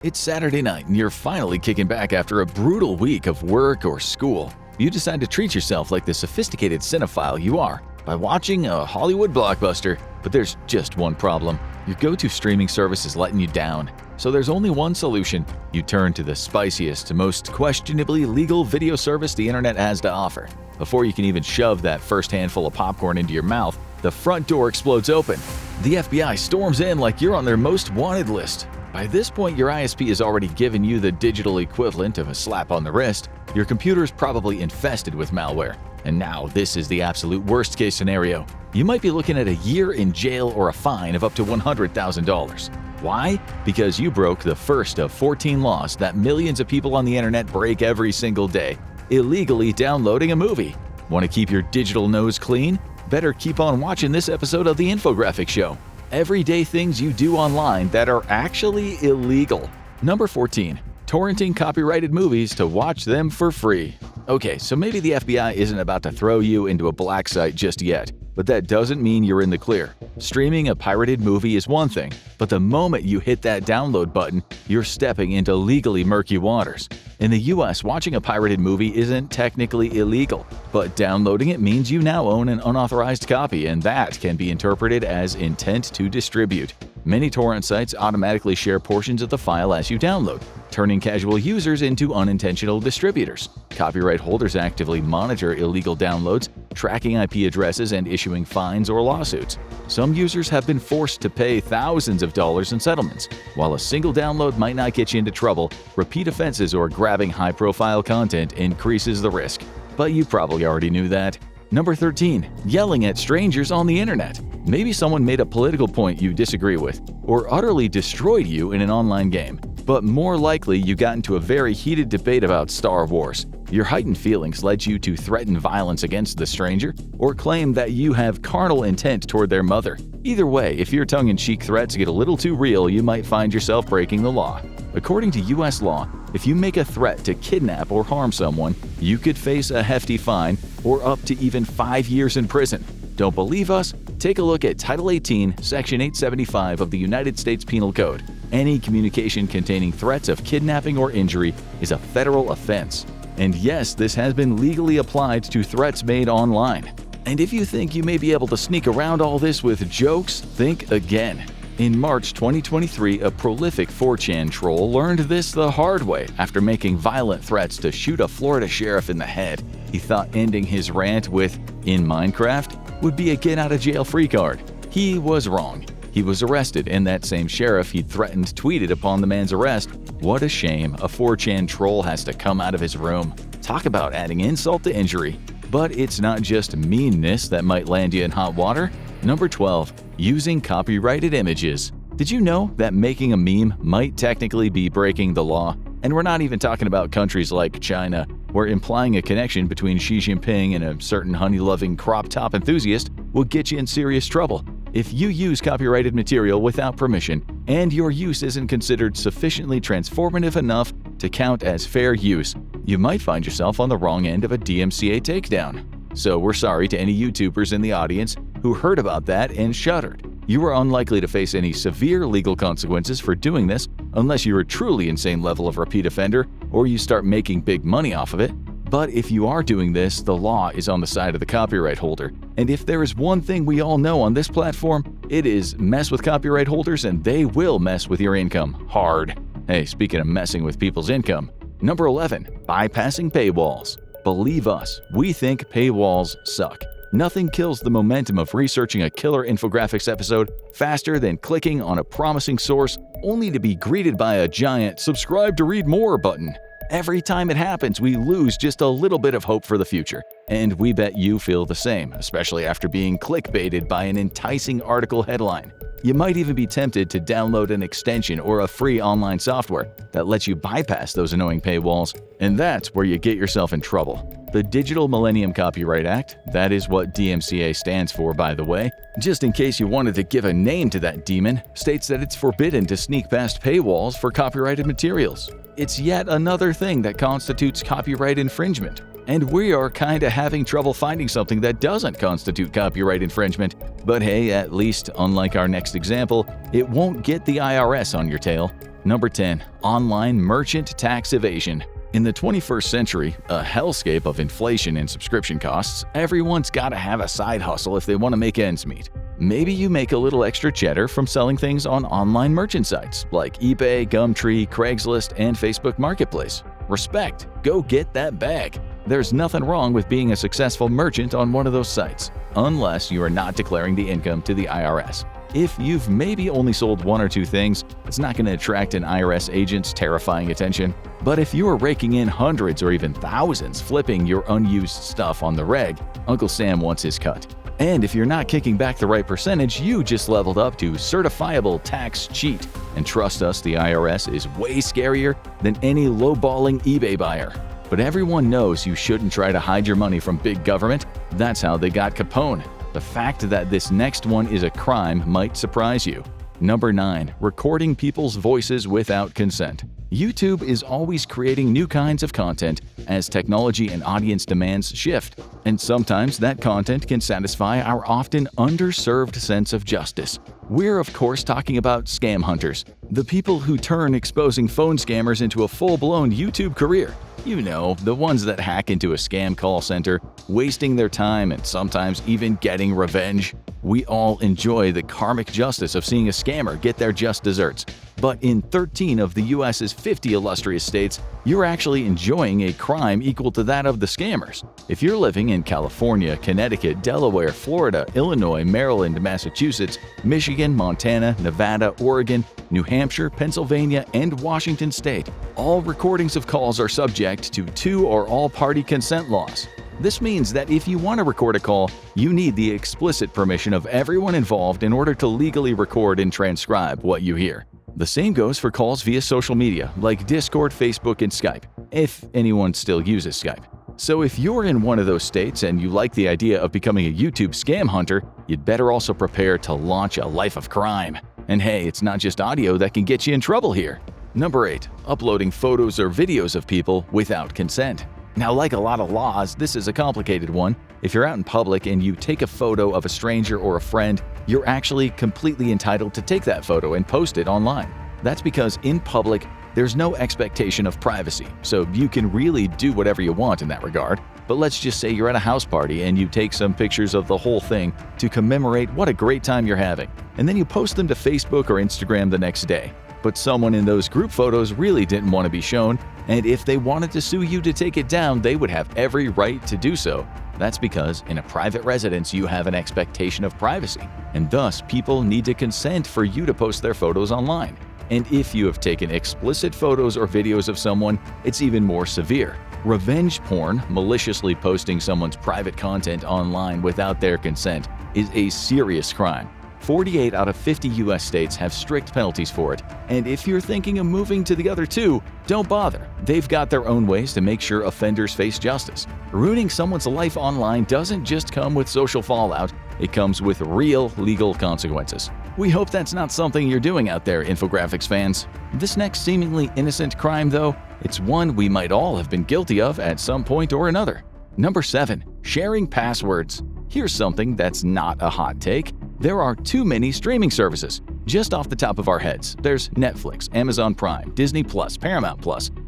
It's Saturday night and you're finally kicking back after a brutal week of work or school. You decide to treat yourself like the sophisticated cinephile you are by watching a Hollywood blockbuster. But there's just one problem. Your go-to streaming service is letting you down. So there's only one solution. You turn to the spiciest, most questionably legal video service the internet has to offer. Before you can even shove that first handful of popcorn into your mouth, the front door explodes open. The FBI storms in like you're on their most wanted list. By this point, your ISP has already given you the digital equivalent of a slap on the wrist. Your computer's probably infested with malware. And now this is the absolute worst case scenario. You might be looking at a year in jail or a fine of up to $100,000. Why? Because you broke the first of 14 laws that millions of people on the internet break every single day, illegally downloading a movie. Want to keep your digital nose clean? Better keep on watching this episode of The Infographic Show. Everyday things you do online that are actually illegal. Number 14. Torrenting copyrighted movies to watch them for free. Okay, so maybe the FBI isn't about to throw you into a black site just yet, but that doesn't mean you're in the clear. Streaming a pirated movie is one thing, but the moment you hit that download button, you're stepping into legally murky waters. In the US, watching a pirated movie isn't technically illegal, but downloading it means you now own an unauthorized copy, and that can be interpreted as intent to distribute. Many torrent sites automatically share portions of the file as you download, turning casual users into unintentional distributors. Copyright holders actively monitor illegal downloads, tracking IP addresses and issuing fines or lawsuits. Some users have been forced to pay thousands of dollars in settlements. While a single download might not get you into trouble, repeat offenses or grabbing high-profile content increases the risk. But you probably already knew that. Number 13. Yelling at strangers on the internet. Maybe someone made a political point you disagree with, or utterly destroyed you in an online game. But more likely, you got into a very heated debate about Star Wars. Your heightened feelings led you to threaten violence against the stranger, or claim that you have carnal intent toward their mother. Either way, if your tongue-in-cheek threats get a little too real, you might find yourself breaking the law. According to US law, if you make a threat to kidnap or harm someone, you could face a hefty fine or up to even 5 years in prison. Don't believe us? Take a look at Title 18, Section 875 of the United States Penal Code. Any communication containing threats of kidnapping or injury is a federal offense. And yes, this has been legally applied to threats made online. And if you think you may be able to sneak around all this with jokes, think again. In March 2023, a prolific 4chan troll learned this the hard way after making violent threats to shoot a Florida sheriff in the head. He thought ending his rant with "in Minecraft" would be a get-out-of-jail-free card. He was wrong. He was arrested, and that same sheriff he'd threatened tweeted upon the man's arrest, "What a shame, a 4chan troll has to come out of his room." Talk about adding insult to injury. But it's not just meanness that might land you in hot water. Number 12. Using copyrighted images. Did you know that making a meme might technically be breaking the law? And we're not even talking about countries like China, where implying a connection between Xi Jinping and a certain honey-loving crop top enthusiast will get you in serious trouble. If you use copyrighted material without permission, and your use isn't considered sufficiently transformative enough to count as fair use, you might find yourself on the wrong end of a DMCA takedown. So we're sorry to any YouTubers in the audience who heard about that and shuddered. You are unlikely to face any severe legal consequences for doing this unless you're a truly insane level of repeat offender or you start making big money off of it. But if you are doing this, the law is on the side of the copyright holder. And if there is one thing we all know on this platform, it is mess with copyright holders and they will mess with your income hard. Hey, speaking of messing with people's income. Number 11. Bypassing paywalls. Believe us, we think paywalls suck. Nothing kills the momentum of researching a killer infographics episode faster than clicking on a promising source only to be greeted by a giant "subscribe to read more" button. Every time it happens, we lose just a little bit of hope for the future. And we bet you feel the same, especially after being clickbaited by an enticing article headline. You might even be tempted to download an extension or a free online software that lets you bypass those annoying paywalls, and that's where you get yourself in trouble. The Digital Millennium Copyright Act, that is what DMCA stands for, by the way, just in case you wanted to give a name to that demon, states that it's forbidden to sneak past paywalls for copyrighted materials. It's yet another thing that constitutes copyright infringement. And we are kinda having trouble finding something that doesn't constitute copyright infringement. But hey, at least, unlike our next example, it won't get the IRS on your tail. Number 10. Online merchant tax evasion. In the 21st century, a hellscape of inflation and subscription costs, everyone's gotta have a side hustle if they want to make ends meet. Maybe you make a little extra cheddar from selling things on online merchant sites like eBay, Gumtree, Craigslist, and Facebook Marketplace. Respect, go get that bag. There's nothing wrong with being a successful merchant on one of those sites, unless you are not declaring the income to the IRS. If you've maybe only sold one or two things, it's not going to attract an IRS agent's terrifying attention. But if you are raking in hundreds or even thousands flipping your unused stuff on the reg, Uncle Sam wants his cut. And if you're not kicking back the right percentage, you just leveled up to certifiable tax cheat. And trust us, the IRS is way scarier than any lowballing eBay buyer. But everyone knows you shouldn't try to hide your money from big government. That's how they got Capone. The fact that this next one is a crime might surprise you. Number 9. Recording people's voices without consent. YouTube is always creating new kinds of content as technology and audience demands shift, and sometimes that content can satisfy our often underserved sense of justice. We're of course talking about scam hunters, the people who turn exposing phone scammers into a full-blown YouTube career. You know, the ones that hack into a scam call center, wasting their time and sometimes even getting revenge. We all enjoy the karmic justice of seeing a scammer get their just desserts. But in 13 of the US's 50 illustrious states, you're actually enjoying a crime equal to that of the scammers. If you're living in California, Connecticut, Delaware, Florida, Illinois, Maryland, Massachusetts, Michigan, Montana, Nevada, Oregon, New Hampshire, Pennsylvania, and Washington State, all recordings of calls are subject to two or all-party consent laws. This means that if you want to record a call, you need the explicit permission of everyone involved in order to legally record and transcribe what you hear. The same goes for calls via social media like Discord, Facebook, and Skype, if anyone still uses Skype. So if you're in one of those states and you like the idea of becoming a YouTube scam hunter, you'd better also prepare to launch a life of crime. And hey, it's not just audio that can get you in trouble here. Number 8. Uploading photos or videos of people without consent. Now, like a lot of laws, this is a complicated one. If you're out in public and you take a photo of a stranger or a friend, you're actually completely entitled to take that photo and post it online. That's because in public, there's no expectation of privacy, so you can really do whatever you want in that regard. But let's just say you're at a house party and you take some pictures of the whole thing to commemorate what a great time you're having, and then you post them to Facebook or Instagram the next day. But someone in those group photos really didn't want to be shown, and if they wanted to sue you to take it down, they would have every right to do so. That's because in a private residence you have an expectation of privacy, and thus people need to consent for you to post their photos online. And if you have taken explicit photos or videos of someone, it's even more severe. Revenge porn, maliciously posting someone's private content online without their consent, is a serious crime. 48 out of 50 US states have strict penalties for it, and if you're thinking of moving to the other two, don't bother. They've got their own ways to make sure offenders face justice. Ruining someone's life online doesn't just come with social fallout, it comes with real legal consequences. We hope that's not something you're doing out there, infographics fans. This next seemingly innocent crime, though, it's one we might all have been guilty of at some point or another. Number 7. Sharing passwords. Here's something that's not a hot take. There are too many streaming services. Just off the top of our heads, there's Netflix, Amazon Prime, Disney+, Paramount+,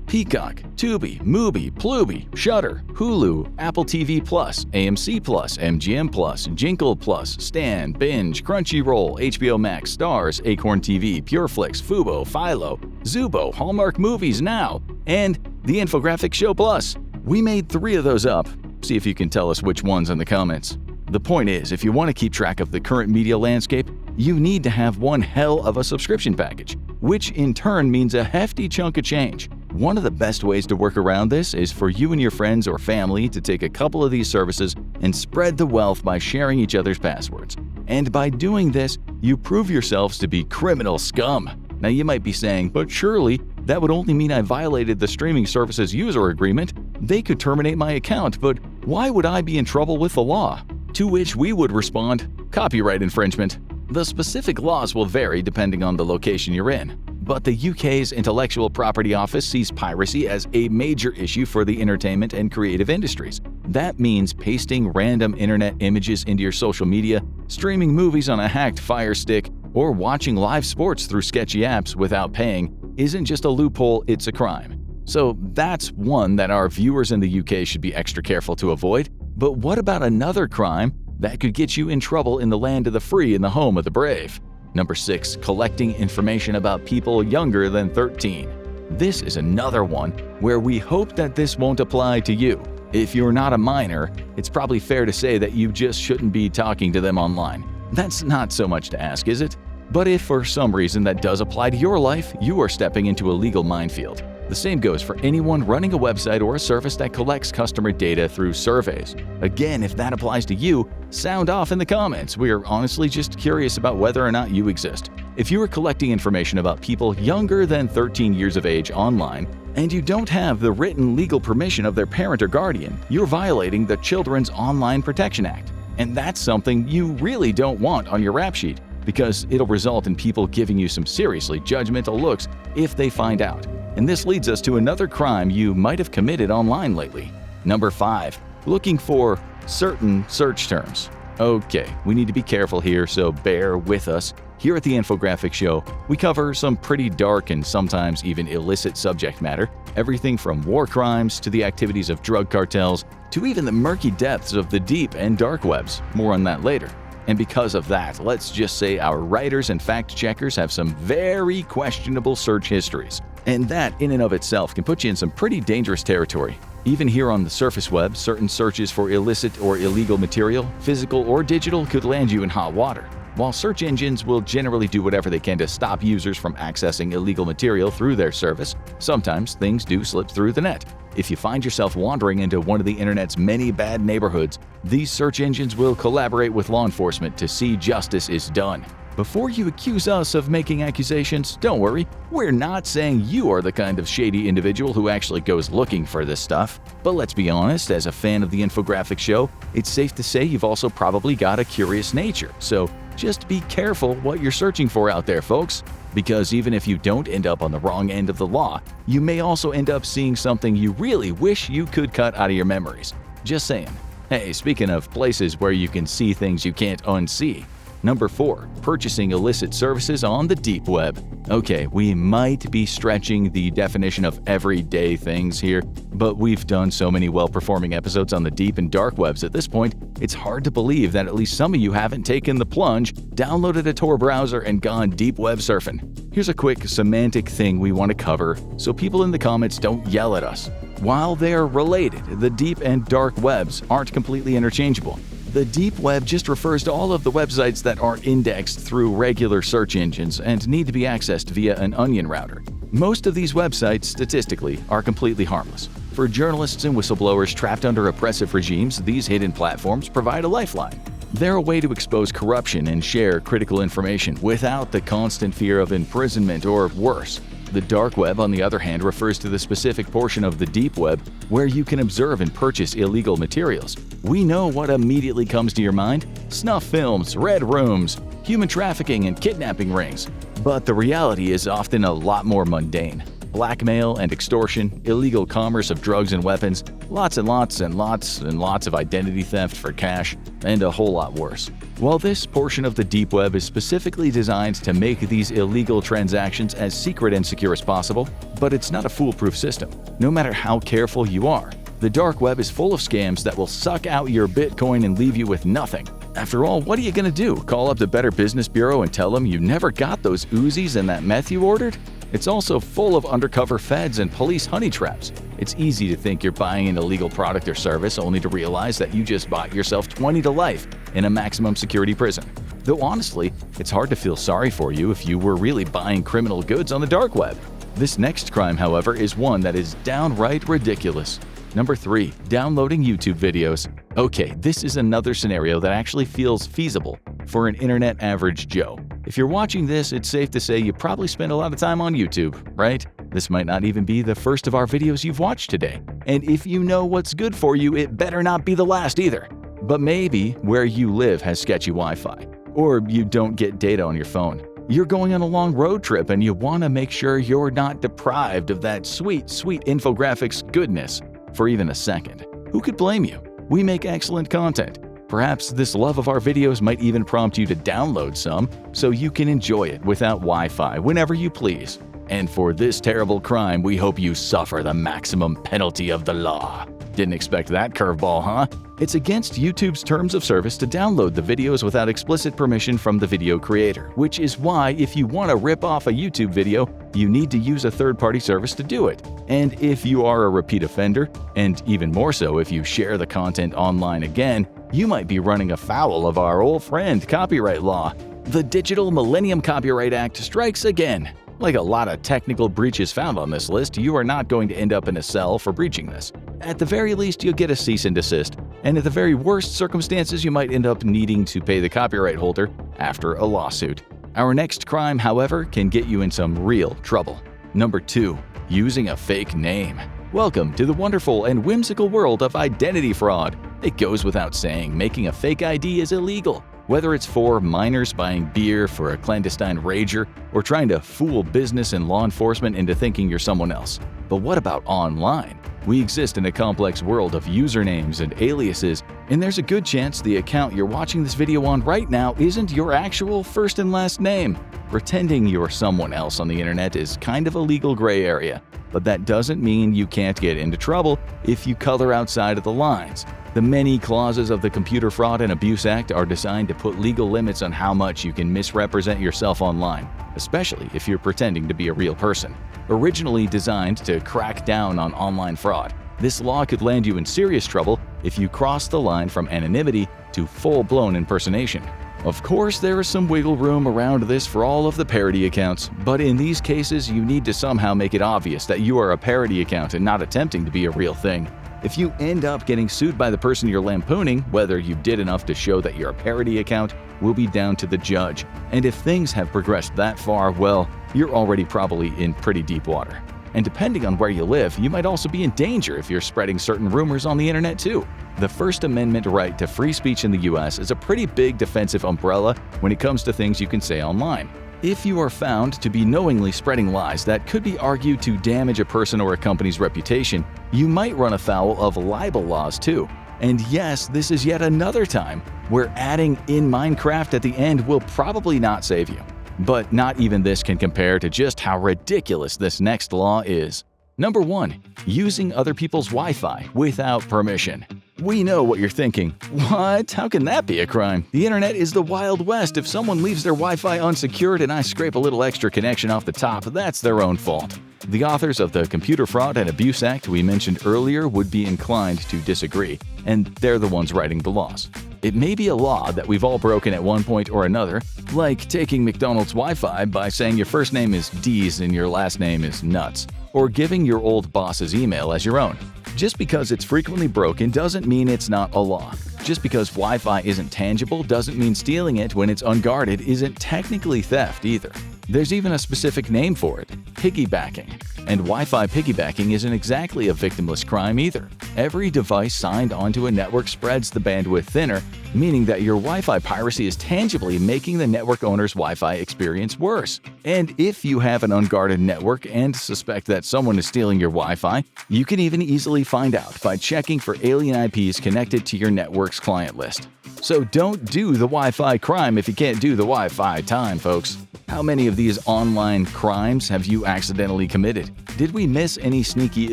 Peacock, Tubi, Mubi, Plubi, Shudder, Hulu, Apple TV+, AMC+, MGM+, Jinkle+, Stan, Binge, Crunchyroll, HBO Max, Starz, Acorn TV, Pureflix, Fubo, Philo, Zubo, Hallmark Movies Now, and the Infographic Show Plus. We made 3 of those up. See if you can tell us which ones in the comments. The point is, if you want to keep track of the current media landscape, you need to have one hell of a subscription package, which in turn means a hefty chunk of change. One of the best ways to work around this is for you and your friends or family to take a couple of these services and spread the wealth by sharing each other's passwords. And by doing this, you prove yourselves to be criminal scum. Now you might be saying, but surely that would only mean I violated the streaming service's user agreement. They could terminate my account, but why would I be in trouble with the law? To which we would respond, copyright infringement. The specific laws will vary depending on the location you're in. But the UK's Intellectual Property Office sees piracy as a major issue for the entertainment and creative industries. That means pasting random internet images into your social media, streaming movies on a hacked Fire Stick, or watching live sports through sketchy apps without paying isn't just a loophole, it's a crime. So that's one that our viewers in the UK should be extra careful to avoid. But what about another crime that could get you in trouble in the land of the free and the home of the brave? Number 6. Collecting information about people younger than 13. This is another one where we hope that this won't apply to you. If you're not a minor, it's probably fair to say that you just shouldn't be talking to them online. That's not so much to ask, is it? But if for some reason that does apply to your life, you are stepping into a legal minefield. The same goes for anyone running a website or a service that collects customer data through surveys. Again, if that applies to you, sound off in the comments. We are honestly just curious about whether or not you exist. If you are collecting information about people younger than 13 years of age online, and you don't have the written legal permission of their parent or guardian, you're violating the Children's Online Protection Act. And that's something you really don't want on your rap sheet, because it'll result in people giving you some seriously judgmental looks if they find out. And this leads us to another crime you might have committed online lately. Number 5. Looking for certain search terms. Okay, we need to be careful here, so bear with us. Here at the Infographics Show, we cover some pretty dark and sometimes even illicit subject matter, everything from war crimes to the activities of drug cartels to even the murky depths of the deep and dark webs. More on that later. And because of that, let's just say our writers and fact-checkers have some very questionable search histories. And that in and of itself can put you in some pretty dangerous territory. Even here on the surface web, certain searches for illicit or illegal material, physical or digital, could land you in hot water. While search engines will generally do whatever they can to stop users from accessing illegal material through their service, sometimes things do slip through the net. If you find yourself wandering into one of the internet's many bad neighborhoods, these search engines will collaborate with law enforcement to see justice is done. Before you accuse us of making accusations, don't worry, we're not saying you are the kind of shady individual who actually goes looking for this stuff. But let's be honest, as a fan of the Infographics Show, it's safe to say you've also probably got a curious nature. So just be careful what you're searching for out there, folks. Because even if you don't end up on the wrong end of the law, you may also end up seeing something you really wish you could cut out of your memories. Just saying. Hey, speaking of places where you can see things you can't unsee. Number 4. Purchasing illicit services on the deep web. Okay, we might be stretching the definition of everyday things here, but we've done so many well-performing episodes on the deep and dark webs at this point, it's hard to believe that at least some of you haven't taken the plunge, downloaded a Tor browser, and gone deep web surfing. Here's a quick semantic thing we want to cover so people in the comments don't yell at us. While they're related, the deep and dark webs aren't completely interchangeable. The deep web just refers to all of the websites that aren't indexed through regular search engines and need to be accessed via an onion router. Most of these websites, statistically, are completely harmless. For journalists and whistleblowers trapped under oppressive regimes, these hidden platforms provide a lifeline. They're a way to expose corruption and share critical information without the constant fear of imprisonment or worse. The dark web, on the other hand, refers to the specific portion of the deep web where you can observe and purchase illegal materials. We know what immediately comes to your mind: snuff films, red rooms, human trafficking, and kidnapping rings. But the reality is often a lot more mundane. Blackmail and extortion, illegal commerce of drugs and weapons, lots and lots and lots and lots of identity theft for cash, and a whole lot worse. While this portion of the deep web is specifically designed to make these illegal transactions as secret and secure as possible, but it's not a foolproof system. No matter how careful you are, the dark web is full of scams that will suck out your Bitcoin and leave you with nothing. After all, what are you going to do? Call up the Better Business Bureau and tell them you never got those Uzis and that meth you ordered? It's also full of undercover feds and police honey traps. It's easy to think you're buying an illegal product or service only to realize that you just bought yourself 20 to life in a maximum security prison. Though honestly, it's hard to feel sorry for you if you were really buying criminal goods on the dark web. This next crime, however, is one that is downright ridiculous. Number 3. Downloading YouTube videos. Okay, this is another scenario that actually feels feasible for an internet average Joe. If you're watching this, it's safe to say you probably spend a lot of time on YouTube, right? This might not even be the first of our videos you've watched today. And if you know what's good for you, it better not be the last either. But maybe where you live has sketchy Wi-Fi, or you don't get data on your phone. You're going on a long road trip and you want to make sure you're not deprived of that sweet, sweet infographics goodness for even a second. Who could blame you? We make excellent content. Perhaps this love of our videos might even prompt you to download some so you can enjoy it without Wi-Fi whenever you please. And for this terrible crime, we hope you suffer the maximum penalty of the law. Didn't expect that curveball, huh? It's against YouTube's terms of service to download the videos without explicit permission from the video creator, which is why if you want to rip off a YouTube video, you need to use a third-party service to do it. And if you are a repeat offender, and even more so if you share the content online again, you might be running afoul of our old friend copyright law. The Digital Millennium Copyright Act strikes again. Like a lot of technical breaches found on this list, you are not going to end up in a cell for breaching this. At the very least, you'll get a cease and desist, and at the very worst circumstances, you might end up needing to pay the copyright holder after a lawsuit. Our next crime, however, can get you in some real trouble. Number 2. Using a fake name. Welcome to the wonderful and whimsical world of identity fraud. It goes without saying, making a fake ID is illegal. Whether it's for minors buying beer for a clandestine rager or trying to fool business and law enforcement into thinking you're someone else. But what about online? We exist in a complex world of usernames and aliases, and there's a good chance the account you're watching this video on right now isn't your actual first and last name. Pretending you're someone else on the internet is kind of a legal gray area, but that doesn't mean you can't get into trouble if you color outside of the lines. The many clauses of the Computer Fraud and Abuse Act are designed to put legal limits on how much you can misrepresent yourself online, especially if you're pretending to be a real person. Originally designed to crack down on online fraud, this law could land you in serious trouble if you cross the line from anonymity to full-blown impersonation. Of course, there is some wiggle room around this for all of the parody accounts, but in these cases, you need to somehow make it obvious that you are a parody account and not attempting to be a real thing. If you end up getting sued by the person you're lampooning, whether you did enough to show that you're a parody account will be down to the judge. And if things have progressed that far, well, you're already probably in pretty deep water. And depending on where you live, you might also be in danger if you're spreading certain rumors on the internet too. The First Amendment right to free speech in the US is a pretty big defensive umbrella when it comes to things you can say online. If you are found to be knowingly spreading lies that could be argued to damage a person or a company's reputation, you might run afoul of libel laws too. And yes, this is yet another time where adding "in Minecraft" at the end will probably not save you. But not even this can compare to just how ridiculous this next law is. Number 1. Using other people's Wi-Fi without permission. We know what you're thinking. What? How can that be a crime? The internet is the Wild West. If someone leaves their Wi-Fi unsecured and I scrape a little extra connection off the top, that's their own fault. The authors of the Computer Fraud and Abuse Act we mentioned earlier would be inclined to disagree, and they're the ones writing the laws. It may be a law that we've all broken at one point or another, like taking McDonald's Wi-Fi by saying your first name is Dees and your last name is Nuts, or giving your old boss's email as your own. Just because it's frequently broken doesn't mean it's not a law. Just because Wi-Fi isn't tangible doesn't mean stealing it when it's unguarded isn't technically theft either. There's even a specific name for it: piggybacking. And Wi-Fi piggybacking isn't exactly a victimless crime either. Every device signed onto a network spreads the bandwidth thinner, meaning that your Wi-Fi piracy is tangibly making the network owner's Wi-Fi experience worse. And if you have an unguarded network and suspect that someone is stealing your Wi-Fi, you can even easily find out by checking for alien IPs connected to your network's client list. So don't do the Wi-Fi crime if you can't do the Wi-Fi time, folks. How many of these online crimes have you accidentally committed? Did we miss any sneaky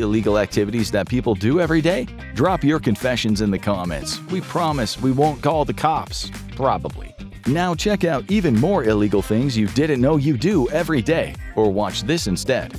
illegal activities that people do every day? Drop your confessions in the comments. We promise we won't call the cops. Probably. Now check out even more illegal things you didn't know you do every day, or watch this instead.